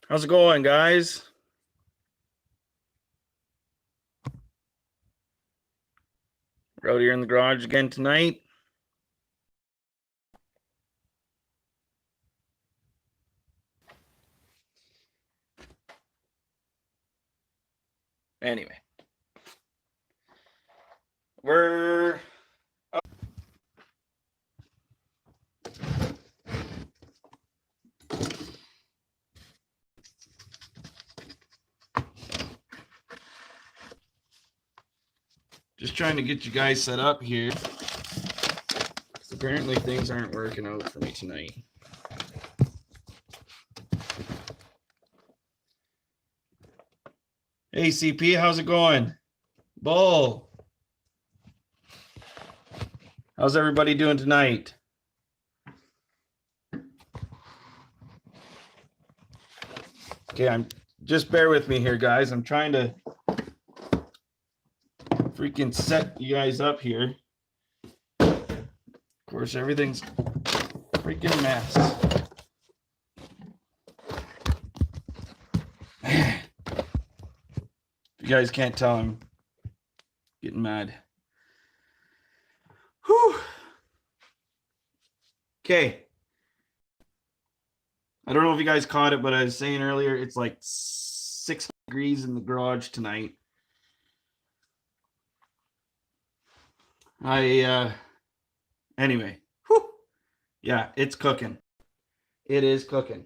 How's it going, guys? We're out here in the garage again tonight. Anyway, we're just trying to get you guys set up here. Apparently things aren't working out for me tonight. Hey, CP, how's it going? Bull. How's everybody doing tonight? Okay, just bear with me here, guys. I'm trying to freaking set you guys up here. Of course, everything's freaking mess. You guys can't tell, I'm getting mad. Whew. Okay. I don't know if you guys caught it, but I was saying earlier, it's like 6 degrees in the garage tonight. Anyway, whew. Yeah, it's cooking. It is cooking.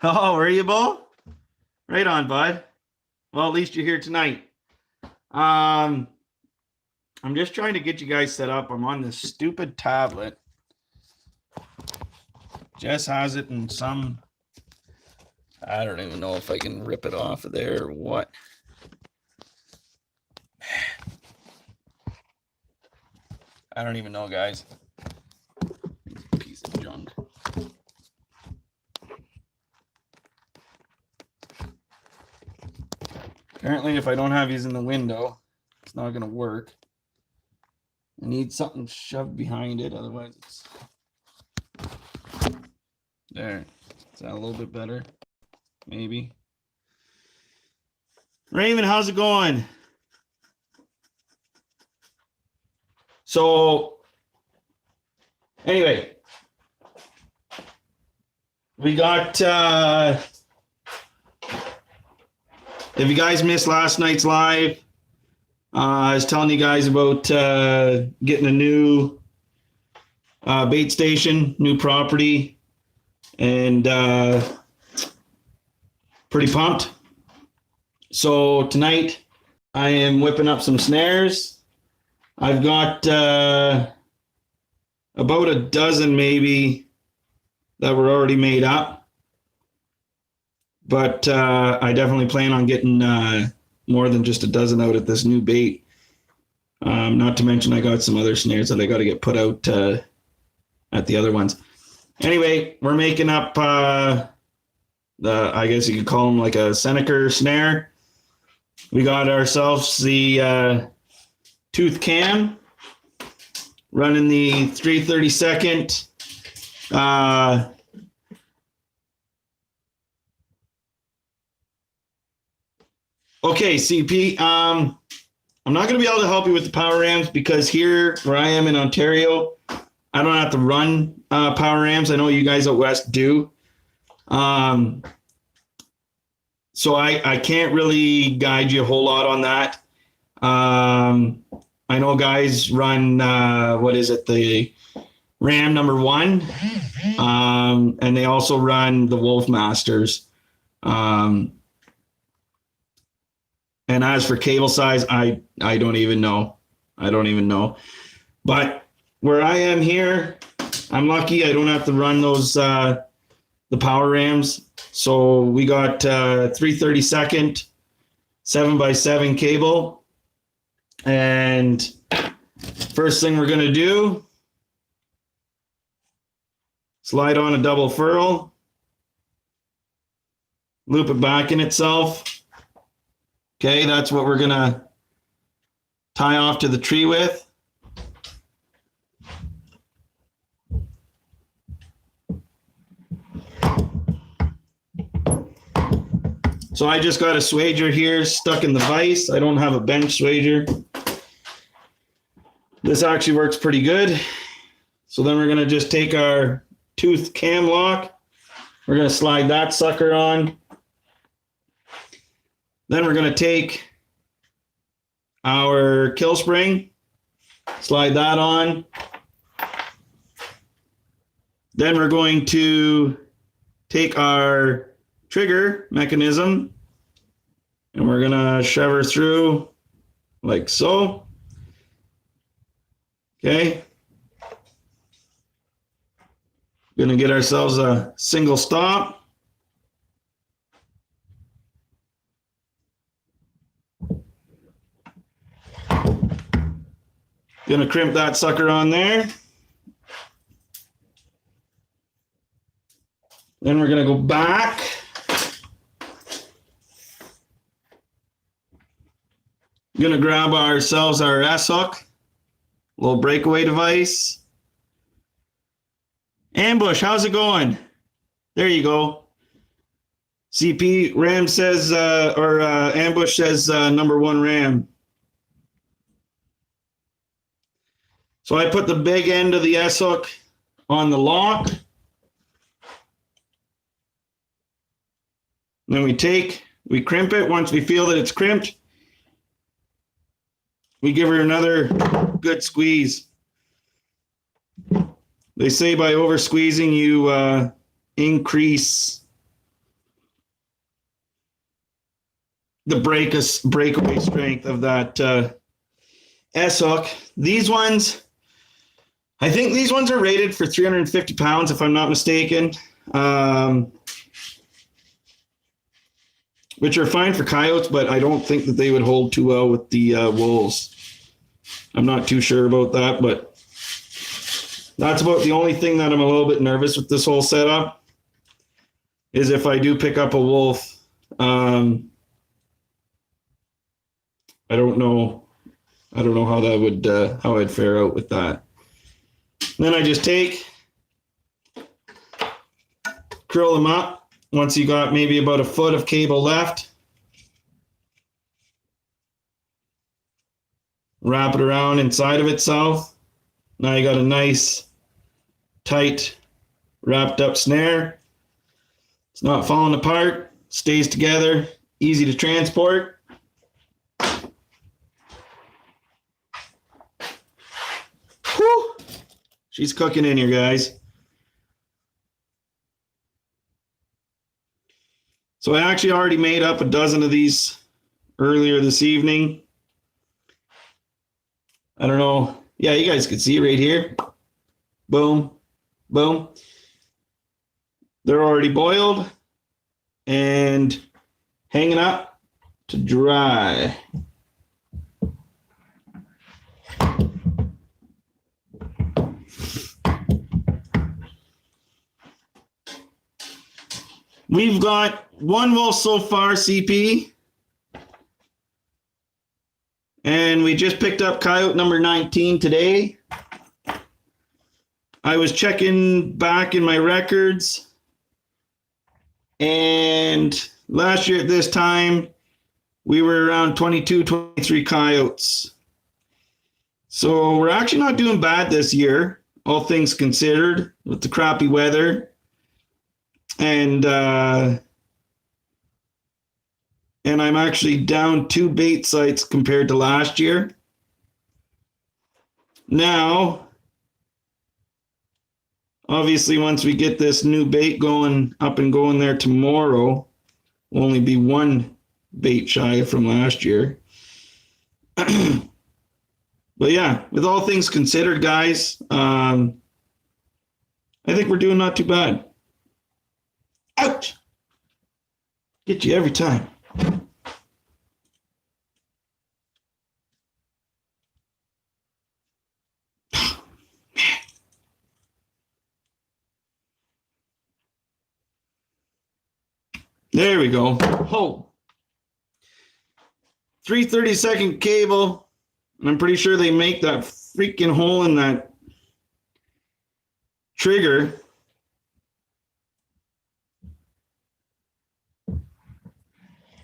Oh, were you, Bo? Right on, bud. Well, at least you're here tonight. I'm just trying to get you guys set up. I'm on this stupid tablet. Jess has it in some, I don't even know if I can rip it off of there or what. I don't even know, guys. Piece of junk. Apparently, if I don't have these in the window, it's not going to work. I need something shoved behind it, otherwise it's... There. Is that a little bit better? Maybe. Raymond, how's it going? So, anyway, we got, if you guys missed last night's live, I was telling you guys about getting a new bait station, new property, and pretty pumped. So tonight I am whipping up some snares. I've got about a dozen maybe that were already made up, but I definitely plan on getting more than just a dozen out at this new bait. Not to mention I got some other snares that I got to get put out at the other ones. Anyway, we're making up I guess you could call them like a Seneker snare. We got ourselves the tooth cam, running the 3/32. Okay, CP. I'm not going to be able to help you with the power amps because here where I am in Ontario, I don't have to run power amps. I know you guys out west do. So I can't really guide you a whole lot on that. I know guys run, the Ram number 1. And they also run the Wolf Masters. And as for cable size, I don't even know. But where I am here, I'm lucky I don't have to run those the power rams. So we got 3/32 7x7 cable. And first thing we're gonna do, slide on a double furl, loop it back in itself. Okay, that's what we're gonna tie off to the tree with. So I just got a swager here stuck in the vise. I don't have a bench swager. This actually works pretty good. So then we're going to just take our tooth cam lock. We're going to slide that sucker on. Then we're going to take our kill spring, slide that on. Then we're going to take our trigger mechanism and we're going to shove her through like so. Okay. Going to get ourselves a single stop. Going to crimp that sucker on there. Then we're going to go back. Going to grab ourselves our S-hook, little breakaway device. Ambush, how's it going? There you go. CP Ram says, Ambush says number one Ram. So I put the big end of the S-hook on the lock. Then we crimp it. Once we feel that it's crimped, we give her another good squeeze. They say by over squeezing, you increase the breakaway strength of that S-hook. These ones, I think these ones are rated for 350 pounds, if I'm not mistaken. Which are fine for coyotes, but I don't think that they would hold too well with the wolves. I'm not too sure about that, but that's about the only thing that I'm a little bit nervous with this whole setup is if I do pick up a wolf. I don't know how that would how I'd fare out with that. And then I just curl them up. Once you got maybe about a foot of cable left, wrap it around inside of itself. Now you got a nice, tight, wrapped up snare. It's not falling apart, stays together, easy to transport. Whew. She's cooking in here, guys. So I actually already made up a dozen of these earlier this evening. I don't know. Yeah, you guys can see right here. Boom, boom. They're already boiled and hanging up to dry. We've got one wolf so far, CP. And we just picked up coyote number 19 today. I was checking back in my records. And last year at this time, we were around 22, 23 coyotes. So we're actually not doing bad this year, all things considered, with the crappy weather. And I'm actually down 2 bait sites compared to last year. Now, obviously, once we get this new bait up and going there tomorrow, we'll only be 1 bait shy from last year. But yeah, with all things considered, guys, I think we're doing not too bad. Ouch! Get you every time. There we go. Oh. 3/32 cable. And I'm pretty sure they make that freaking hole in that trigger.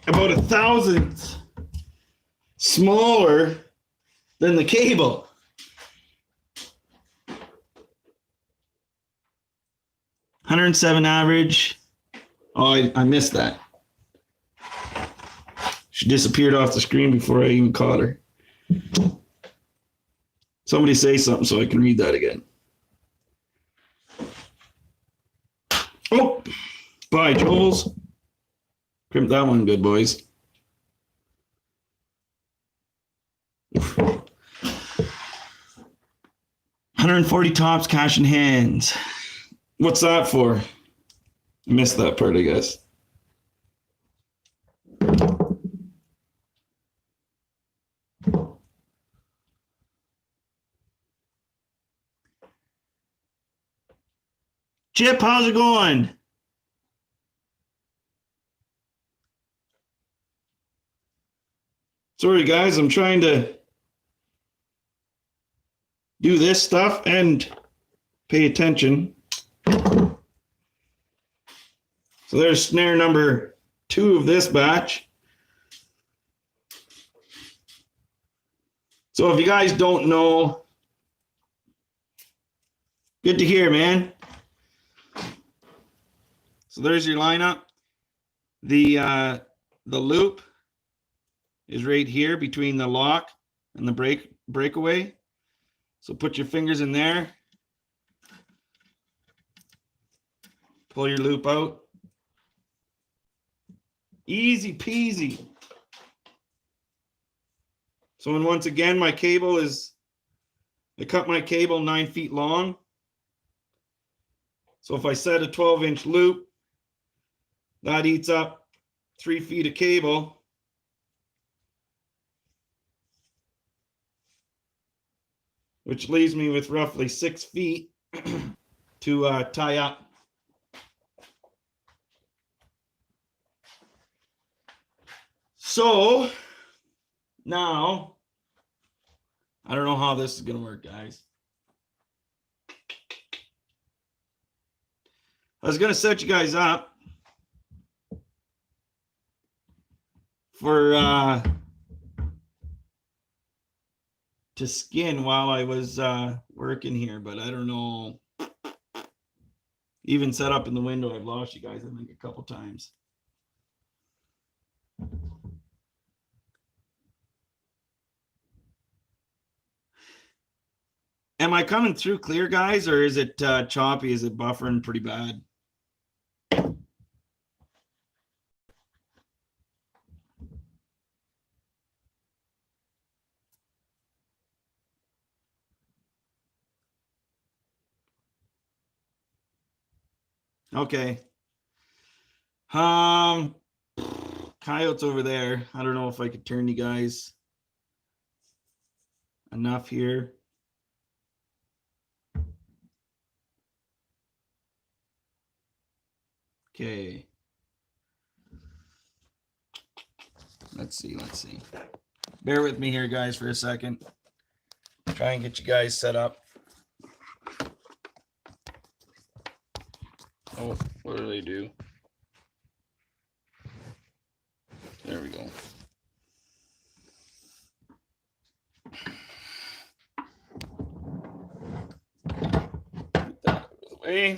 about 1,000th smaller than the cable. $107 average. Oh, I missed that. She disappeared off the screen before I even caught her. Somebody say something so I can read that again. Oh, bye, Jules. Crimp that one good, boys. 140 tops, cash in hands. What's that for? I missed that part, I guess. Chip, how's it going? Sorry, guys, I'm trying to do this stuff and pay attention. So there's snare number 2 of this batch. So if you guys don't know, good to hear, man. So there's your lineup. The loop is right here between the lock and the breakaway. So put your fingers in there. Pull your loop out. Easy peasy. So and once again, my cable is, I cut my cable 9 feet long. So if I set a 12-inch loop, that eats up 3 feet of cable. Which leaves me with roughly 6 feet to tie up. So now, I don't know how this is going to work, guys. I was going to set you guys up for to skin while I was working here, but I don't know. Even set up in the window, I've lost you guys, I think, a couple times. Am I coming through clear, guys, or is it choppy? Is it buffering pretty bad? Okay. Coyote's over there. I don't know if I could turn you guys enough here. Okay. Let's see. Bear with me here, guys, for a second. Try and get you guys set up. Oh, what do they do? There we go. Get that out of the way.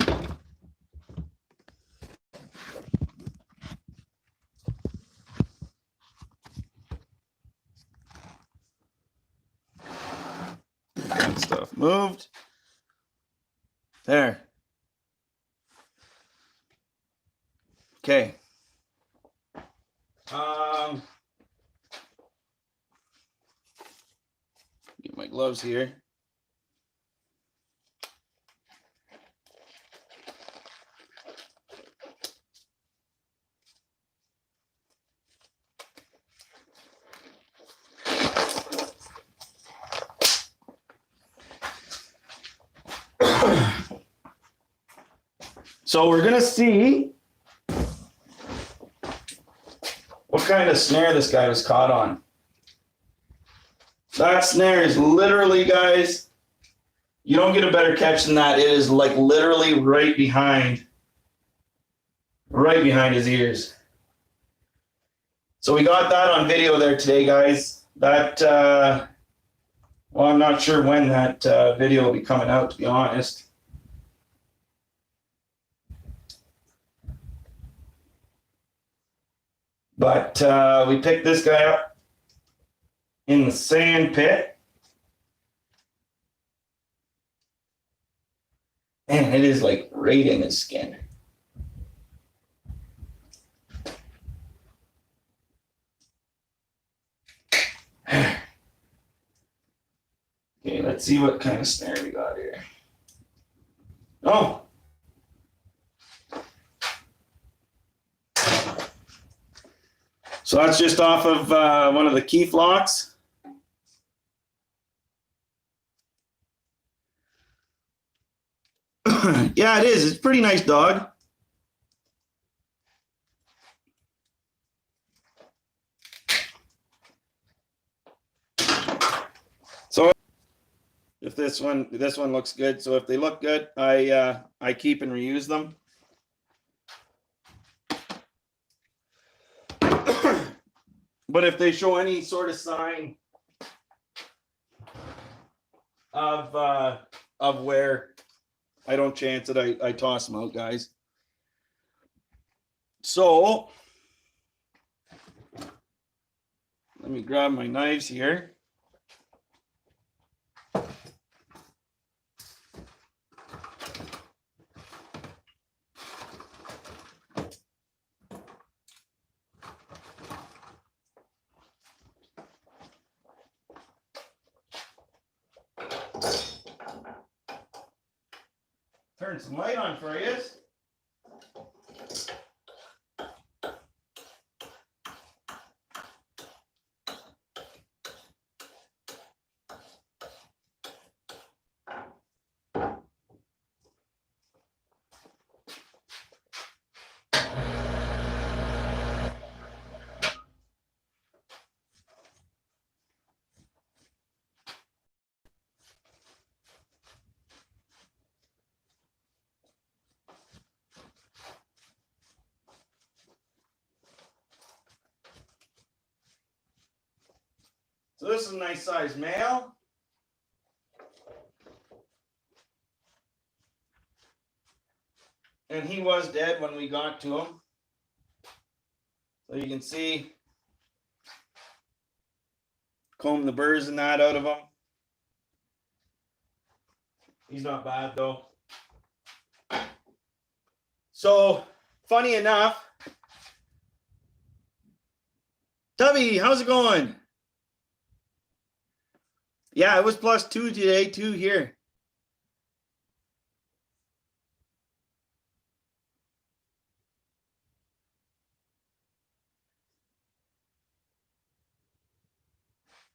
That stuff moved. There. Okay. Get my gloves here. So we're gonna see what kind of snare this guy was caught on. That snare is literally, guys, you don't get a better catch than that. It is like literally right behind his ears. So we got that on video there today, guys. That, well, I'm not sure when that video will be coming out, to be honest. But we picked this guy up in the sand pit. And it is like right in his skin. Okay, let's see what kind of snare we got here. Oh. So that's just off of one of the Keith locks. Yeah, it is. It's a pretty nice dog. So if this one looks good. So if they look good, I keep and reuse them. But if they show any sort of sign of wear, I don't chance it. I toss them out, guys. So let me grab my knives here. Turn some light on for you. So this is a nice size male. And he was dead when we got to him. So you can see, comb the burrs and that out of him. He's not bad though. So funny enough, Tubby, how's it going? Yeah, it was +2 today, 2 here.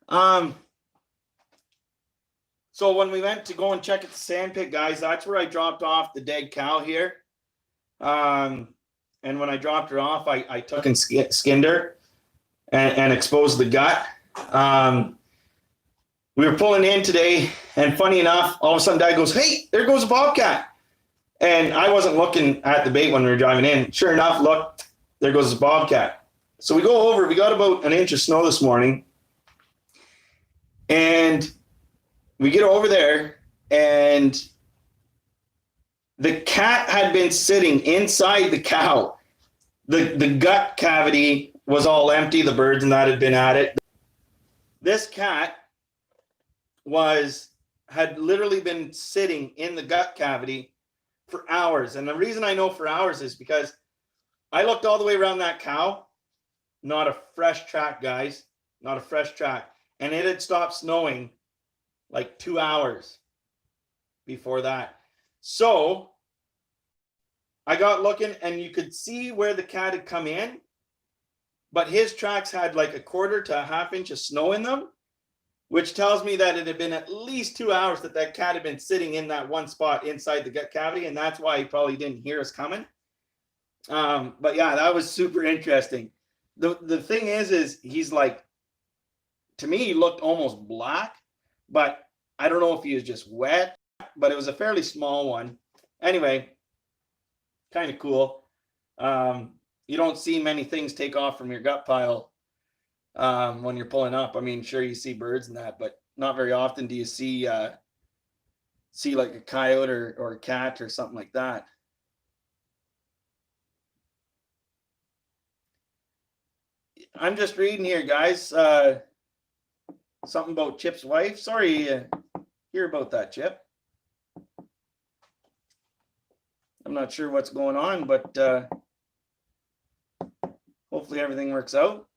So when we went to go and check at the sand pit, guys, that's where I dropped off the dead cow here. And when I dropped her off, I took and skinned her and exposed the gut. We were pulling in today, and funny enough, all of a sudden Dad goes, "Hey, there goes a bobcat." And I wasn't looking at the bait when we were driving in. Sure enough, look, there goes a bobcat. So we go over, we got about an inch of snow this morning. And we get over there, and the cat had been sitting inside the cow. The gut cavity was all empty. The birds and that had been at it. This cat had literally been sitting in the gut cavity for hours. And the reason I know for hours is because I looked all the way around that cow. Not a fresh track, guys. Not a fresh track. And it had stopped snowing like 2 hours before that. So I got looking, and you could see where the cat had come in, but his tracks had like 1/4 to 1/2 inch of snow in them, which tells me that it had been at least 2 hours that cat had been sitting in that one spot inside the gut cavity, and that's why he probably didn't hear us coming. But yeah, that was super interesting. The thing is he's like, to me, he looked almost black, but I don't know if he was just wet, but it was a fairly small one. Anyway, kind of cool. You don't see many things take off from your gut pile when you're pulling up. I mean, sure, you see birds and that, but not very often do you see like a coyote or a cat or something like that. I'm just reading here, guys. Something about Chip's wife. Sorry to hear about that, Chip. I'm not sure what's going on, but hopefully everything works out.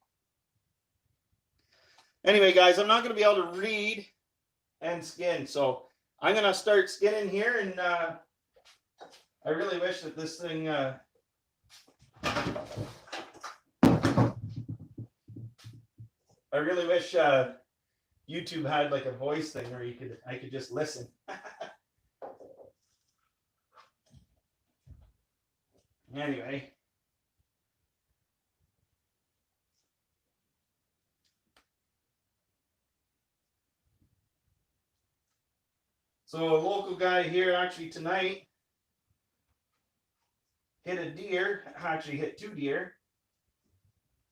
Anyway, guys, I'm not going to be able to read and skin, so I'm going to start skinning here, and I really wish that this thing I really wish YouTube had like a voice thing where I could just listen. Anyway. So a local guy here actually tonight hit a deer, actually hit 2 deer.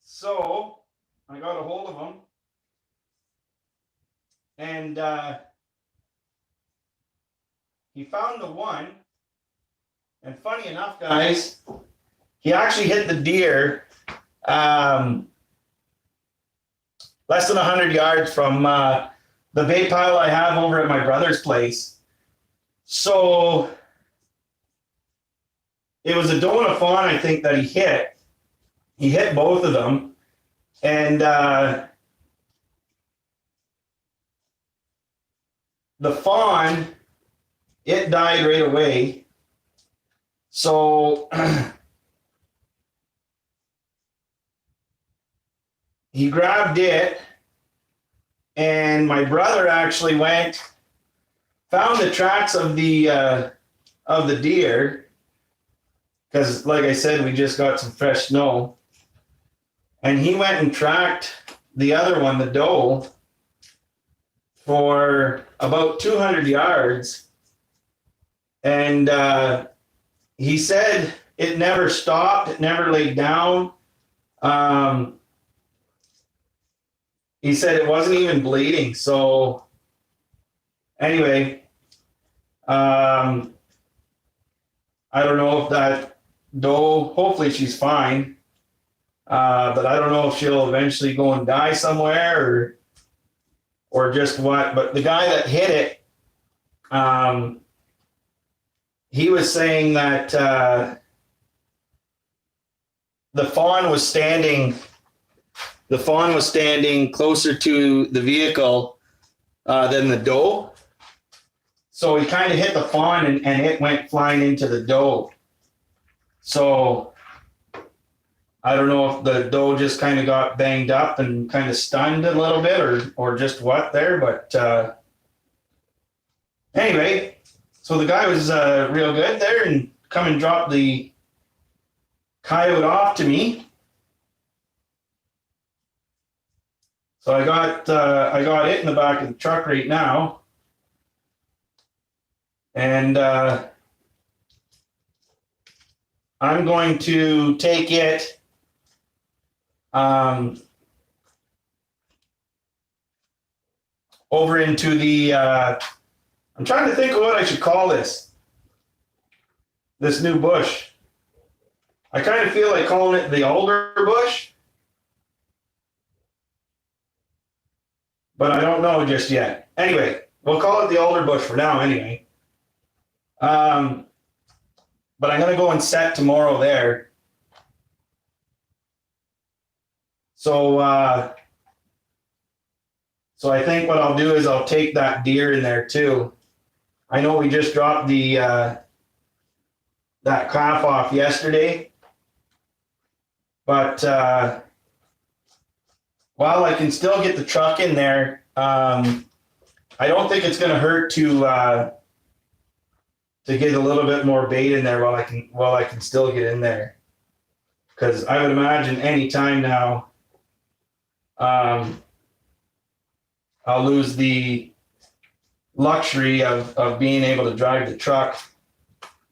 So I got a hold of him, and he found the one. And funny enough, guys, he actually hit the deer less than 100 yards from the bait pile I have over at my brother's place. So it was a doe and a fawn, I think, that he hit. He hit both of them. And the fawn, it died right away. So he grabbed it, and my brother actually went, found the tracks of the deer, because like I said, we just got some fresh snow, and he went and tracked the other one, the doe, for about 200 yards, and he said it never stopped, it never laid down. He said it wasn't even bleeding. So anyway, I don't know if that doe, hopefully she's fine, but I don't know if she'll eventually go and die somewhere or just what. But the guy that hit it, he was saying that the fawn was standing closer to the vehicle than the doe. So he kind of hit the fawn and it went flying into the doe. So I don't know if the doe just kind of got banged up and kind of stunned a little bit or just what there. But anyway, so the guy was real good there and come and drop the coyote off to me. So I got it in the back of the truck right now, and I'm going to take it over into the. I'm trying to think of what I should call this new bush. I kind of feel like calling it the alder bush, but I don't know just yet. Anyway, we'll call it the alder bush for now anyway. But I'm going to go and set tomorrow there. So I think what I'll do is I'll take that deer in there too. I know we just dropped the that calf off yesterday, but while I can still get the truck in there, I don't think it's going to hurt to get a little bit more bait in there while I can still get in there, because I would imagine any time now I'll lose the luxury of being able to drive the truck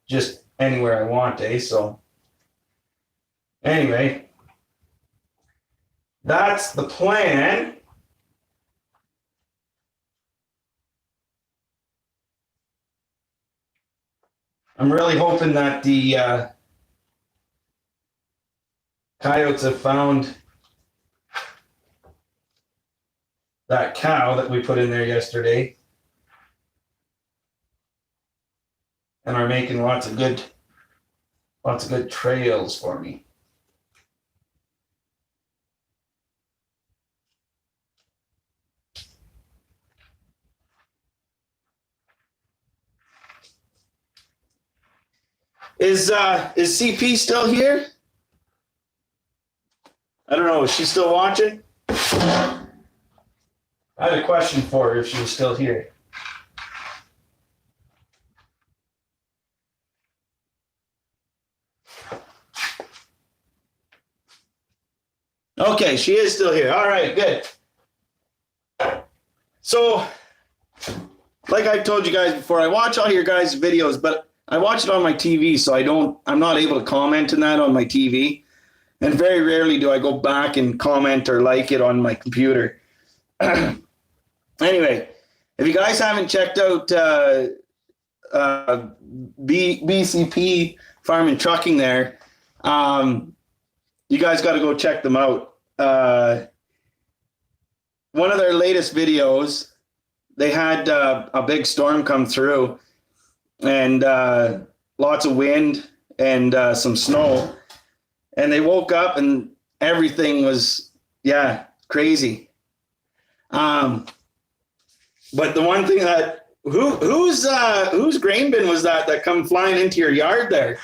just anywhere I want, So anyway, that's the plan. I'm really hoping that the coyotes have found that cow that we put in there yesterday and are making lots of good trails for me. Is CP still here? I don't know. Is she still watching? I had a question for her if she was still here. Okay, she is still here. All right, good. So, like I told you guys before, I watch all your guys' videos, but I watch it on my TV, so I'm not able to comment on that on my TV. And very rarely do I go back and comment or like it on my computer. Anyway, if you guys haven't checked out BCP Farm and Trucking there, you guys got to go check them out. One of their latest videos, they had a big storm come through and lots of wind and some snow. And they woke up and everything was, crazy. But the one thing that, whose grain bin was that come flying into your yard there?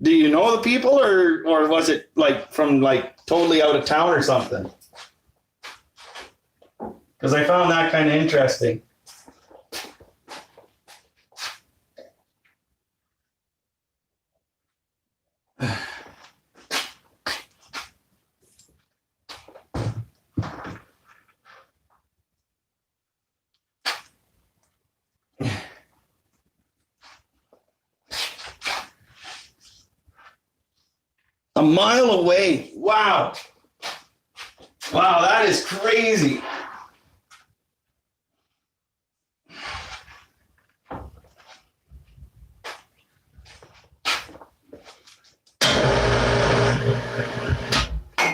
Do you know the people or was it like from like totally out of town or something? Because I found that kind of interesting. A mile away. Wow. Wow, that is crazy.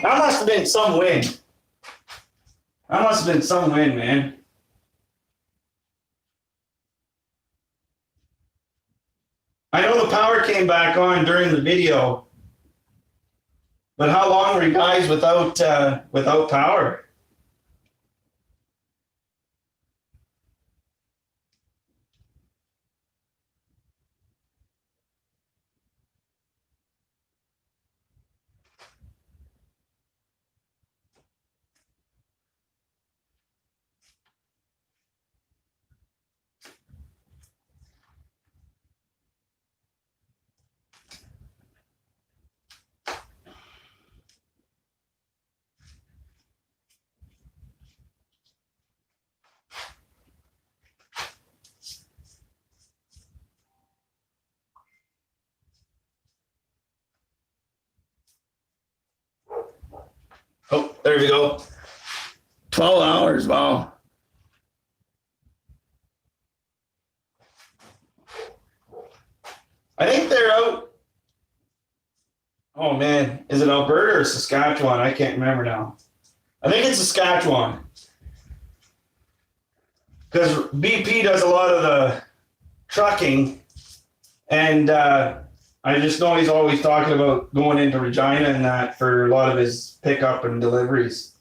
That must have been some wind. That must have been some wind, man. I know the power came back on during the video, but how long were you guys without power? Oh, there we go. 12 hours. Wow. I think they're out. Oh man, is it Alberta or Saskatchewan? I can't remember now. I think it's Saskatchewan. Because BP does a lot of the trucking, and I just know he's always talking about going into Regina and that for a lot of his pickup and deliveries.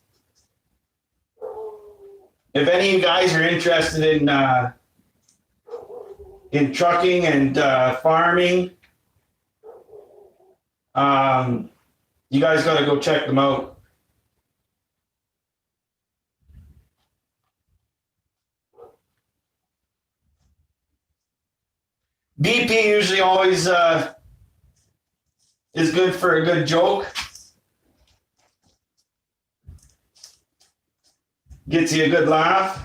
If any of you guys are interested in trucking and farming, you guys got to go check them out. BP usually always is good for a good joke. Gets you a good laugh.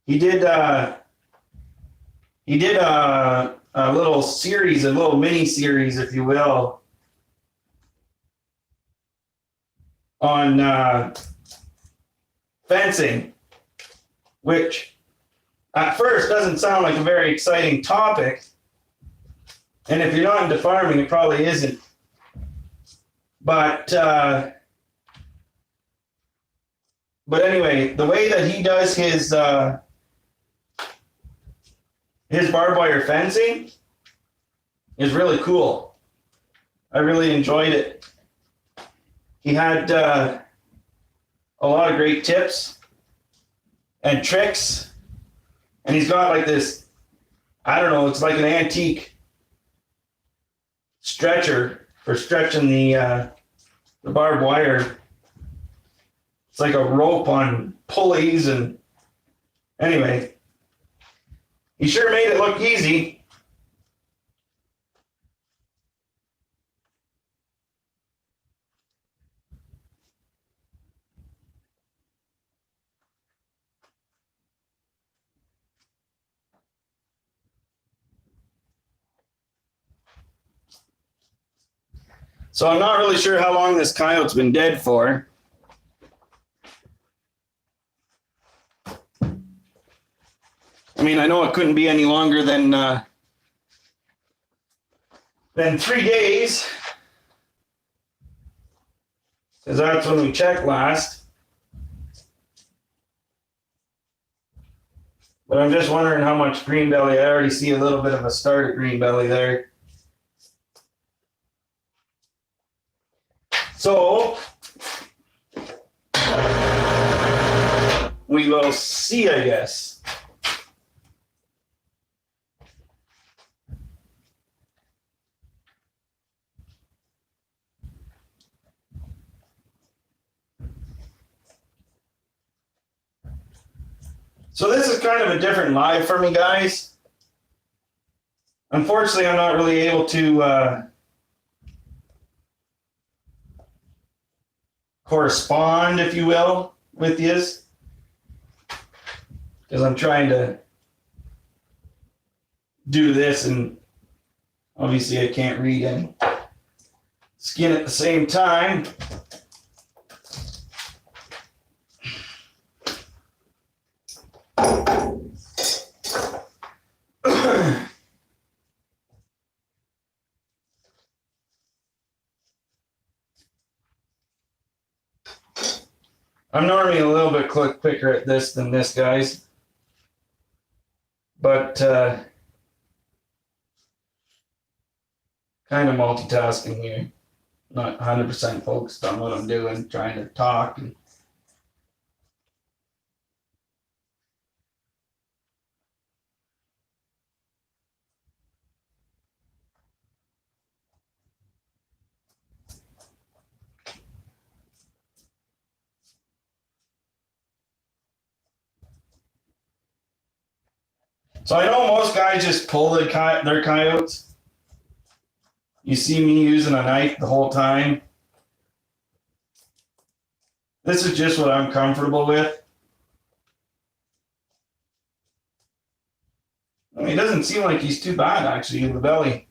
he did a little series, a little mini series, if you will, on fencing, which at first doesn't sound like a very exciting topic. And if you're not into farming, it probably isn't. But anyway, the way that he does his barbed wire fencing is really cool. I really enjoyed it. He had a lot of great tips and tricks, and he's got like this, I don't know, it's like an antique stretcher for stretching the barbed wire. It's like a rope on pulleys, and anyway, he sure made it look easy. So I'm not really sure how long this coyote's been dead for. I mean, I know it couldn't be any longer than 3 days, because that's when we checked last. But I'm just wondering how much green belly. I already see a little bit of a start of green belly there. So we will see, I guess. So this is kind of a different live for me, guys. Unfortunately, I'm not really able to correspond, if you will, with yous, because I'm trying to do this, and obviously I can't read and skin at the same time. I'm normally a little bit quicker at this than this, guys. But kind of multitasking here. Not 100% focused on what I'm doing, trying to talk. So I know most guys just pull their coyotes. You see me using a knife the whole time. This is just what I'm comfortable with. I mean, it doesn't seem like he's too bad, actually, in the belly.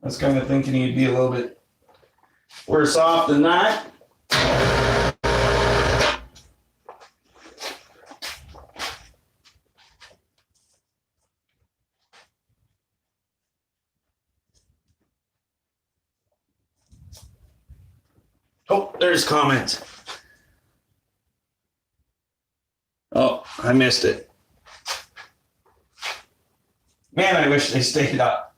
I was kind of thinking he'd be a little bit worse off than that. Oh, there's comments. Oh, I missed it. Man, I wish they stayed up.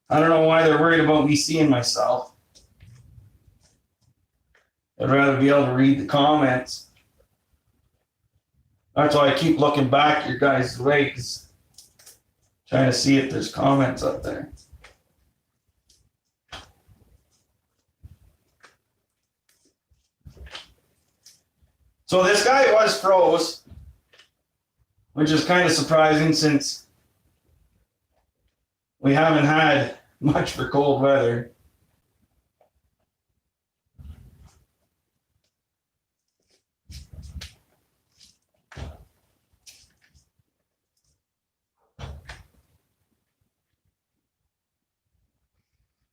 I don't know why they're worried about me seeing myself. I'd rather be able to read the comments. That's why I keep looking back your guys' way, because trying to see if there's comments up there. So this guy was froze, which is kind of surprising since we haven't had much for cold weather.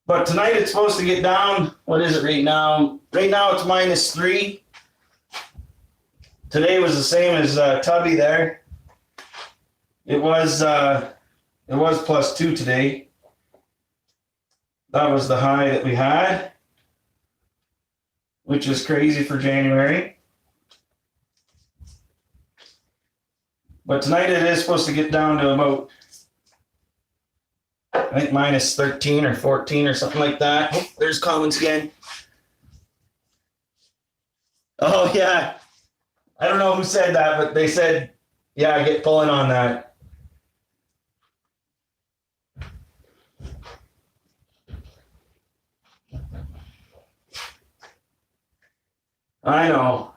But tonight it's supposed to get down. What is it right now? Right now it's -3. Today was the same as Tubby there. It was +2 today. That was the high that we had, which is crazy for January. But tonight it is supposed to get down to about, I think, -13 or 14 or something like that. Oh, there's comments again. Oh, yeah. I don't know who said that, but they said, yeah, get pulling on that. I know.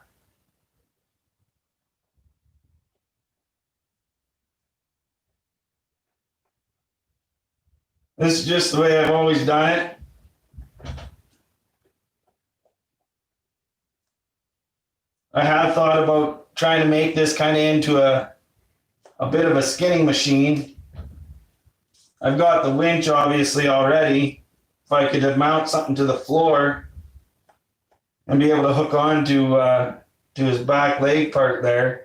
This is just the way I've always done it. I have thought about trying to make this kind of into a bit of a skinning machine. I've got the winch obviously already. If I could mount something to the floor and be able to hook on to his back leg part there.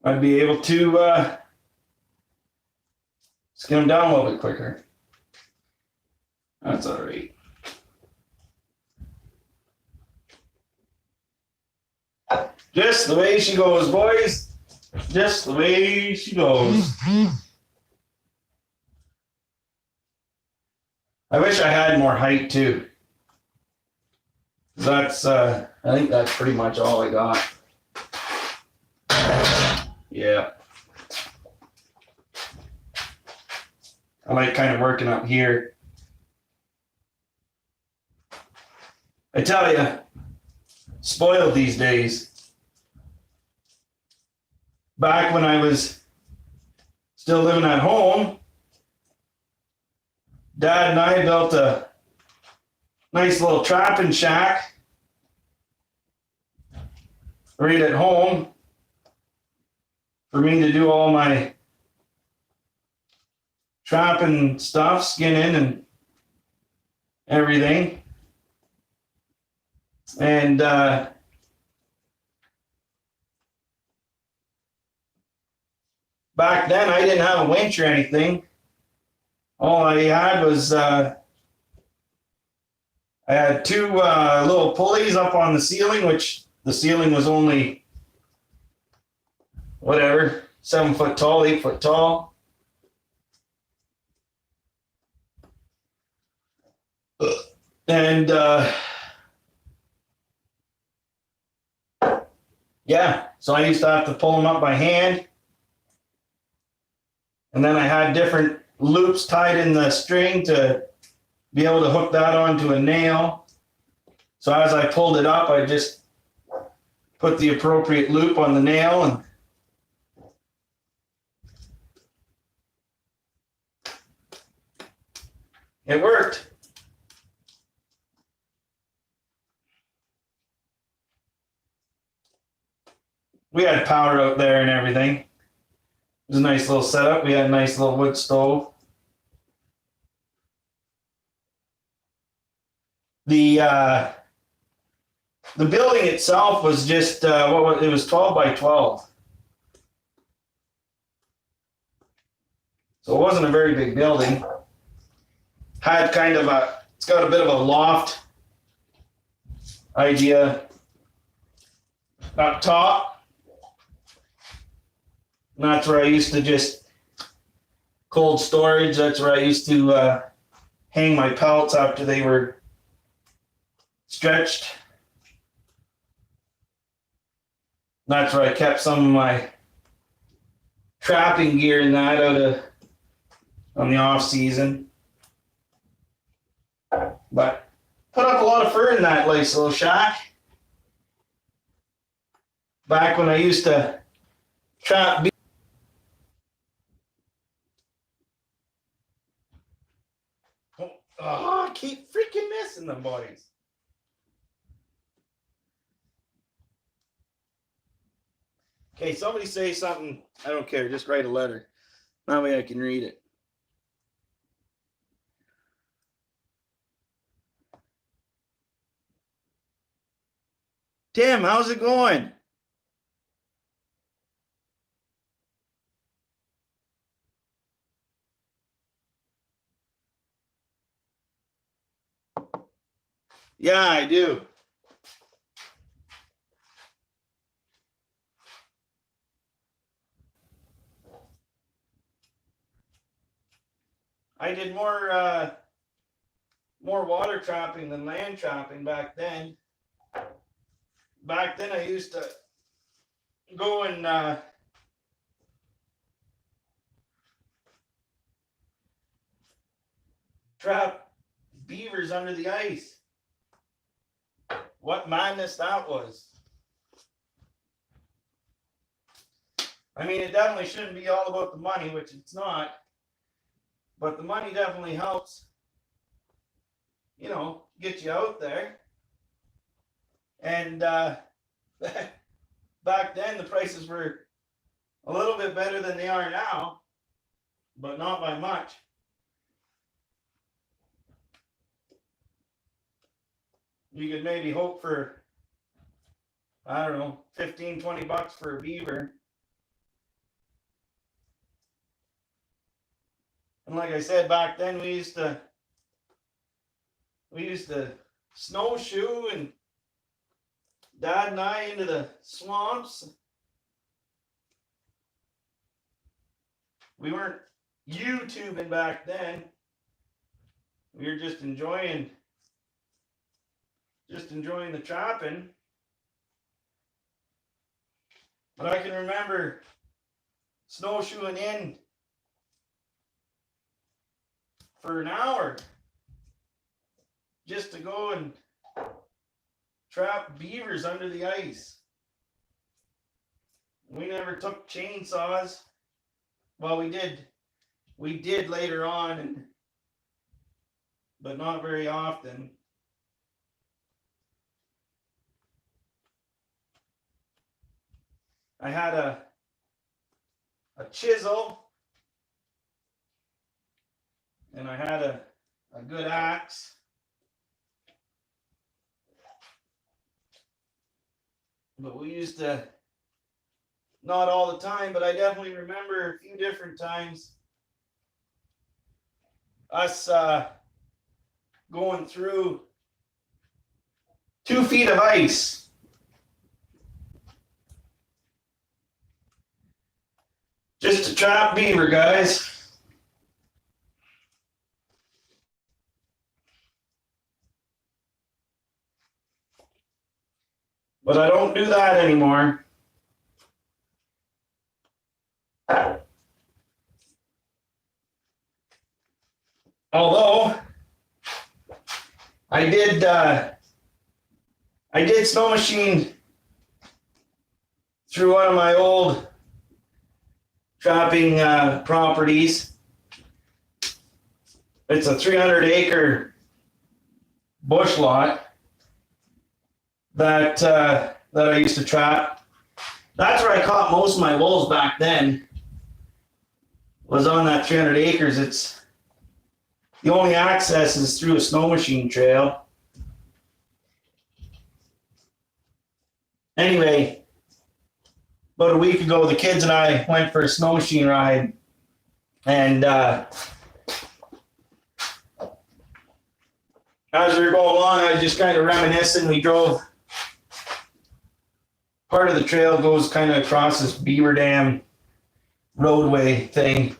I'd be able to skim him down a little bit quicker. That's all right. Just the way she goes, boys. Just the way she goes. I wish I had more height too. That's I think that's pretty much all I got. Yeah. I like kind of working up here. I tell you, spoiled these days. Back when I was still living at home, Dad and I built a nice little trapping shack right at home for me to do all my trapping stuff, skinning and everything. And back then I didn't have a winch or anything. All I had was I had two little pulleys up on the ceiling, which the ceiling was only whatever, 7 foot tall, 8 foot tall. And yeah, so I used to have to pull them up by hand. And then I had different loops tied in the string to be able to hook that onto a nail. So as I pulled it up, I just put the appropriate loop on the nail and it worked. We had power out there and everything. It was a nice little setup. We had a nice little wood stove. The building itself was just it was 12 by 12. So it wasn't a very big building. Had kind of it's got a bit of a loft idea up top. And that's where I used to just cold storage. That's where I used to hang my pellets after they were stretched. That's where I kept some of my trapping gear and that on the off season. But put up a lot of fur in that nice little shack. Back when I used to trap. Oh, I keep freaking missing them, boys. Okay, somebody say something. I don't care. Just write a letter. That way I can read it. Tim, how's it going? Yeah, I do. I did more water trapping than land trapping back then. Back then I used to go and trap beavers under the ice. What madness that was. I mean, it definitely shouldn't be all about the money, which it's not. But the money definitely helps, you know, get you out there. And back then, the prices were a little bit better than they are now, but not by much. You could maybe hope for, I don't know, 15, 20 bucks for a beaver. And like I said, back then we used to snowshoe, and Dad and I into the swamps. We weren't YouTubing back then. We were just enjoying the trapping. But I can remember snowshoeing in for an hour just to go and trap beavers under the ice. We never took chainsaws. Well, we did later on, but not very often. I had a chisel, and I had a good axe. But we used to, not all the time, but I definitely remember a few different times us going through 2 feet of ice. Just to trap beaver, guys. But I don't do that anymore. Although I did snow machine through one of my old trapping properties. It's a 300-acre bush lot that I used to trap. That's where I caught most of my wolves back then. Was on that 300 acres. It's the only access is through a snow machine trail. Anyway, about a week ago, the kids and I went for a snow machine ride, and as we were going along, I was just kind of reminiscing. We drove. Part of the trail goes kind of across this beaver dam roadway thing.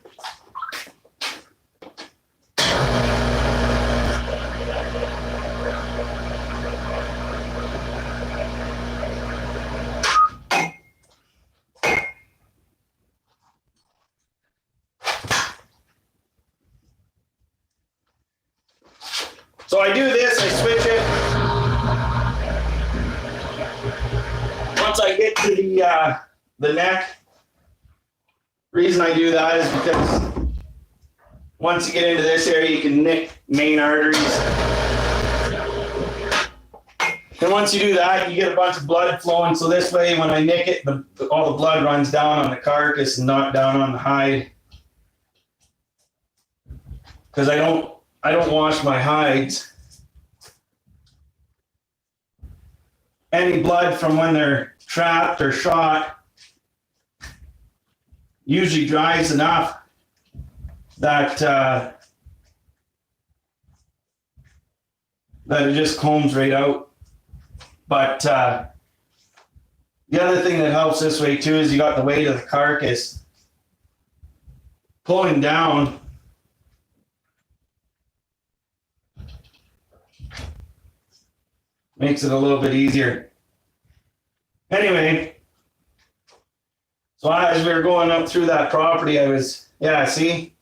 So I do this, I switch it. Once I get to the neck, reason I do that is because once you get into this area, you can nick main arteries. And once you do that, you get a bunch of blood flowing. So this way, when I nick it, all the blood runs down on the carcass and not down on the hide. Because I don't wash my hides. Any blood from when they're trapped or shot usually dries enough that that it just combs right out. But the other thing that helps this way too is you got the weight of the carcass pulling down. Makes it a little bit easier. Anyway, so as we were going up through that property, I was, yeah, see?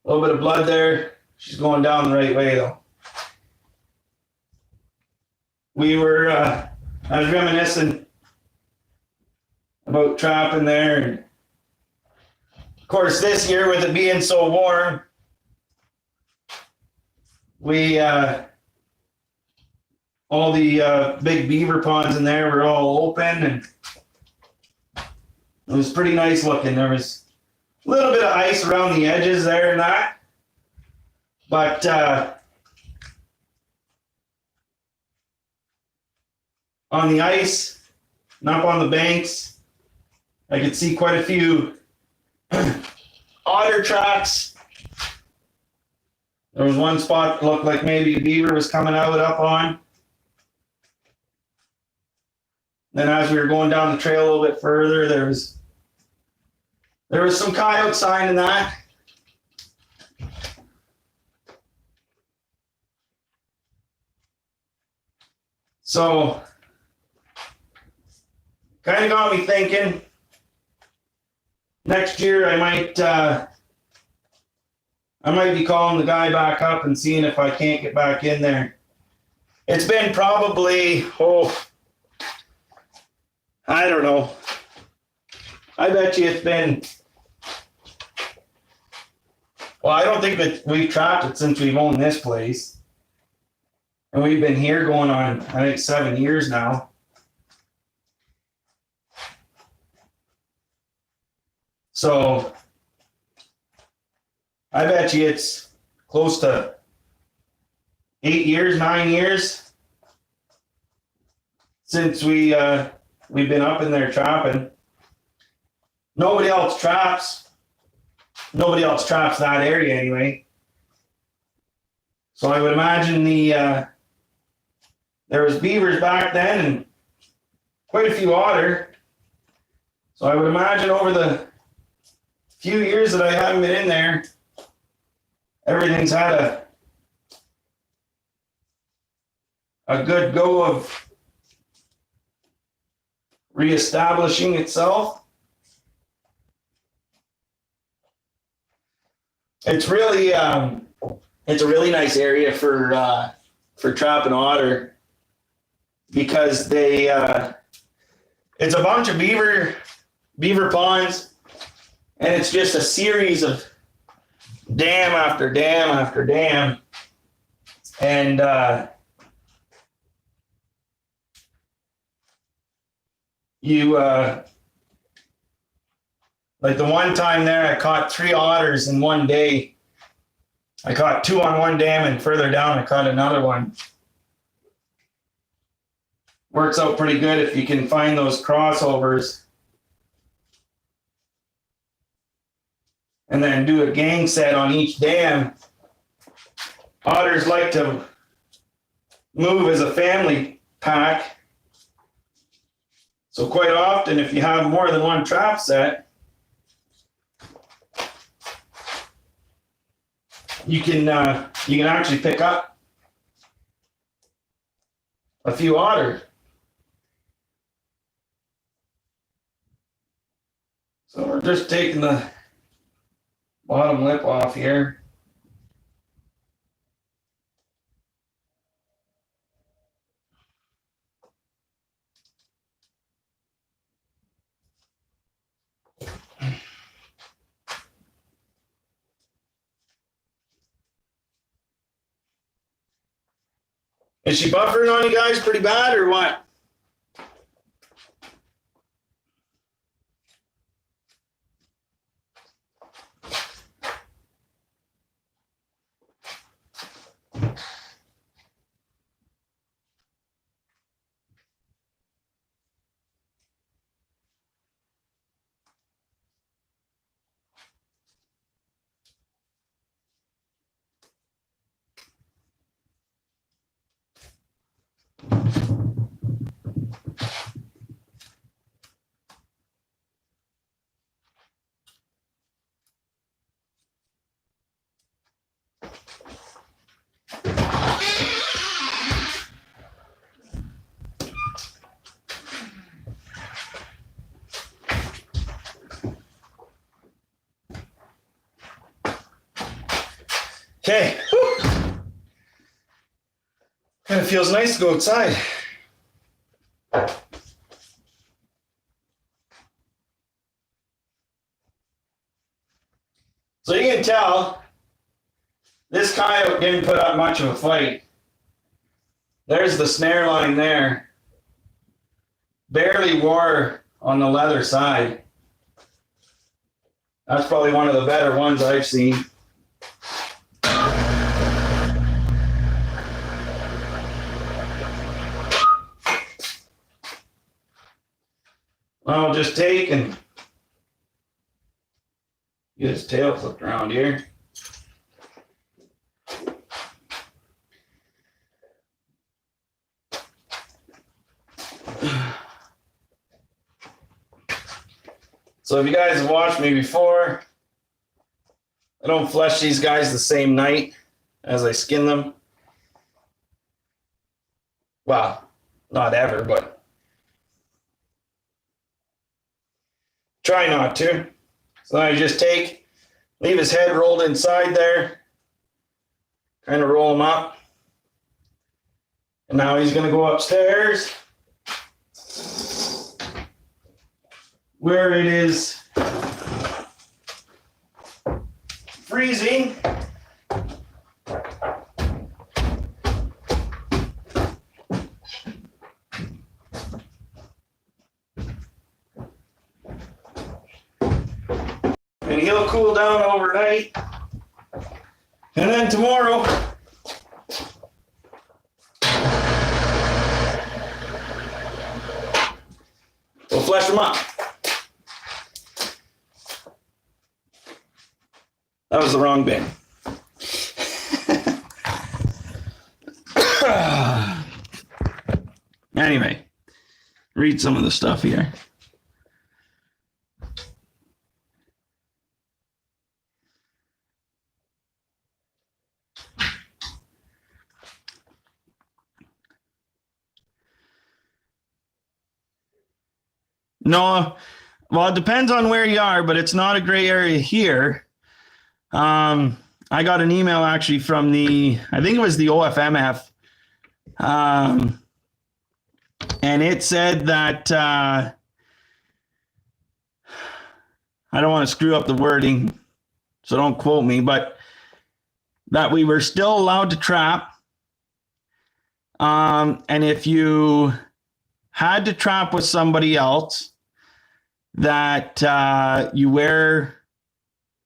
A little bit of blood there. She's going down the right way though. I was reminiscing about trapping there. And of course, this year with it being so warm, we, all the big beaver ponds in there were all open and it was pretty nice looking. There was a little bit of ice around the edges there and that, but on the ice and up on the banks, I could see quite a few otter tracks. There was one spot that looked like maybe a beaver was coming out up on. Then as we were going down the trail a little bit further, there was some coyote sign in that. So kind of got me thinking next year I might be calling the guy back up and seeing if I can't get back in there. It's been probably, I don't know. I bet you it's been, well, I don't think that we've trapped it since we've owned this place. And we've been here going on, I think, 7 years now. So I bet you it's close to 8 years, 9 years since we've been up in there trapping. Nobody else traps. Nobody else traps that area anyway. So I would imagine there was beavers back then and quite a few otter. So I would imagine over the few years that I haven't been in there, everything's had a good go of reestablishing itself. It's really it's a really nice area for trapping otter because they it's a bunch of beaver ponds, and it's just a series of dam after dam after dam, and you like the one time there I caught 3 otters in one day. I caught 2 on one dam, and further down I caught another one. Works out pretty good if you can find those crossovers and then do a gang set on each dam. Otters like to move as a family pack. So quite often, if you have more than one trap set, you can actually pick up a few otters. So we're just taking the bottom lip off here. Is she buffering on you guys pretty bad or what? Okay. Kind of feels nice to go outside. So you can tell this coyote didn't put up much of a fight. There's the snare line there. Barely wore on the leather side. That's probably one of the better ones I've seen. I'll just take and get his tail flipped around here. So if you guys have watched me before, I don't flesh these guys the same night as I skin them. Well, not ever, but try not to. So I just leave his head rolled inside there, kind of roll him up. And now he's gonna go upstairs where it is freezing. And he'll cool down overnight. And then tomorrow, we'll flesh him up. That was the wrong bin. Anyway, read some of the stuff here. No, well, it depends on where you are, but it's not a gray area here. I got an email actually from I think it was the OFMF, and it said that, I don't want to screw up the wording, so don't quote me, but that we were still allowed to trap. And if you had to trap with somebody else, that you wear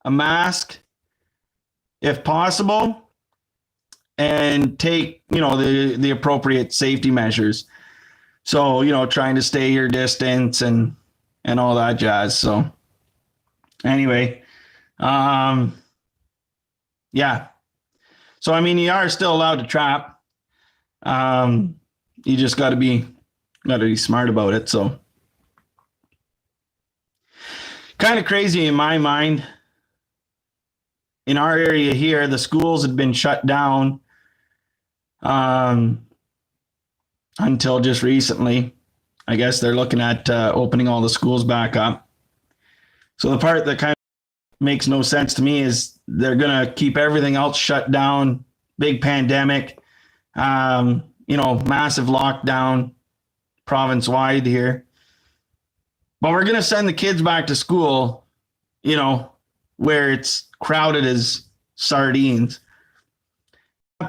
a mask if possible and take, the appropriate safety measures. So, trying to stay your distance and all that jazz. So anyway, yeah. So, you are still allowed to trap. You just got to be smart about it. So kind of crazy in my mind. In our area here, the schools had been shut down until just recently. I guess they're looking at opening all the schools back up. So the part that kind of makes no sense to me is they're going to keep everything else shut down, big pandemic, massive lockdown province-wide here. But we're going to send the kids back to school, where it's crowded as sardines.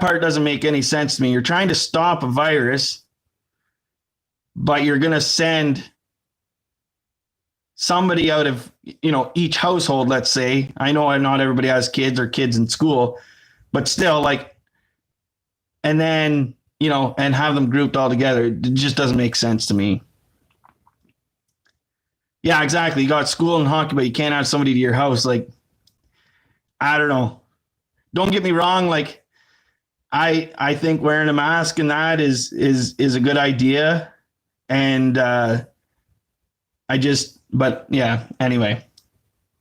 part doesn't make any sense to me. You're trying to stop a virus, but you're going to send somebody out of, each household, let's say. I know not everybody has kids or kids in school, but still, like, and then, and have them grouped all together. It just doesn't make sense to me. Yeah, exactly. You got school and hockey, but you can't have somebody to your house. Like, I don't know. Don't get me wrong. Like, I think wearing a mask and that is a good idea. And but yeah, anyway,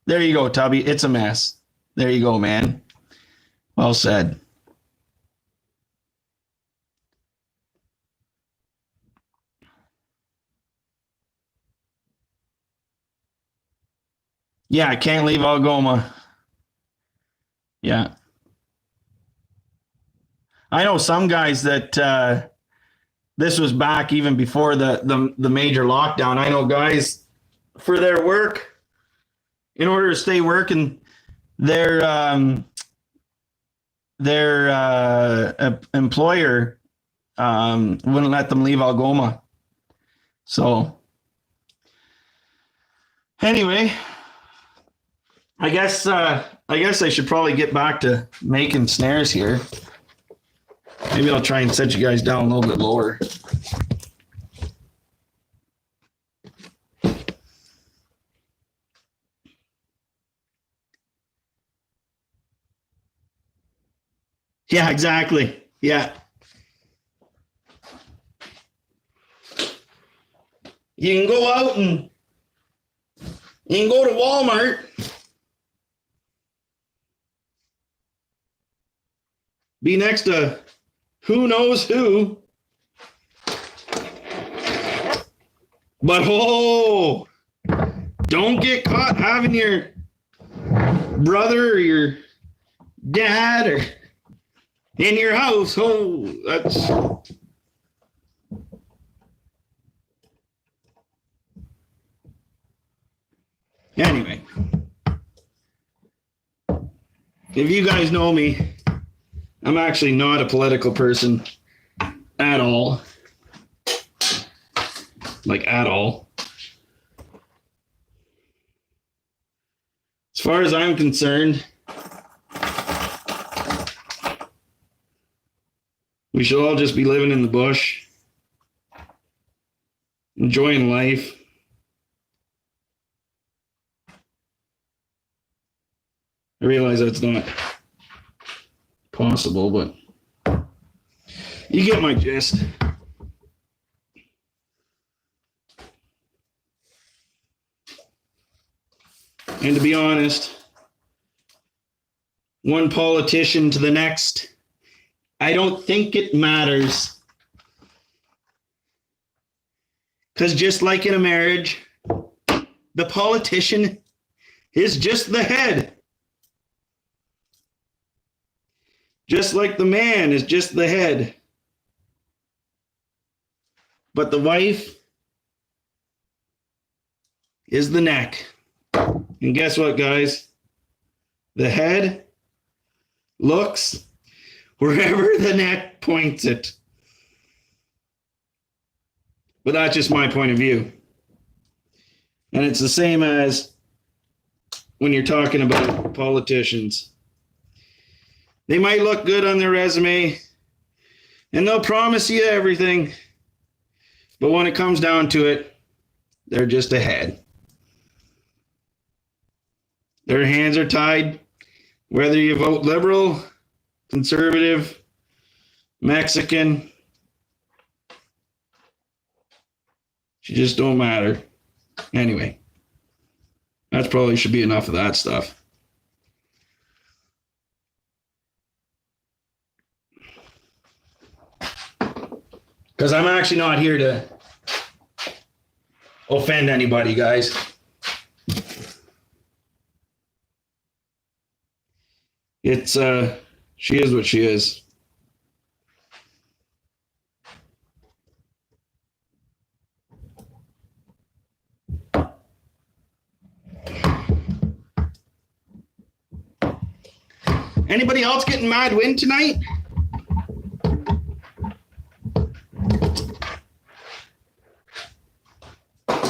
there you go, Tubby. It's a mess. There you go, man. Well said. Yeah, I can't leave Algoma. Yeah. I know some guys that this was back even before the major lockdown. I know guys for their work, in order to stay working, their employer wouldn't let them leave Algoma. So anyway, I guess I should probably get back to making snares here. Maybe I'll try and set you guys down a little bit lower. Yeah, exactly. Yeah. You can go out and you can go to Walmart, be next to who knows who, but don't get caught having your brother or your dad or in your house. That's anyway. If you guys know me, I'm actually not a political person at all. Like, at all. As far as I'm concerned, we should all just be living in the bush, enjoying life. I realize that's not possible, but you get my gist. And to be honest, one politician to the next, I don't think it matters. Because just like in a marriage, the politician is just the head. Just like the man is just the head. But the wife is the neck. And guess what, guys? The head looks wherever the neck points it. But that's just my point of view. And it's the same as when you're talking about politicians. They might look good on their resume and they'll promise you everything. But when it comes down to it, they're just a head. Their hands are tied, whether you vote liberal, conservative, Mexican. She just don't matter. Anyway, that probably should be enough of that stuff. Because I'm actually not here to offend anybody, guys. It's, she is what she is. Anybody else getting mad wind tonight?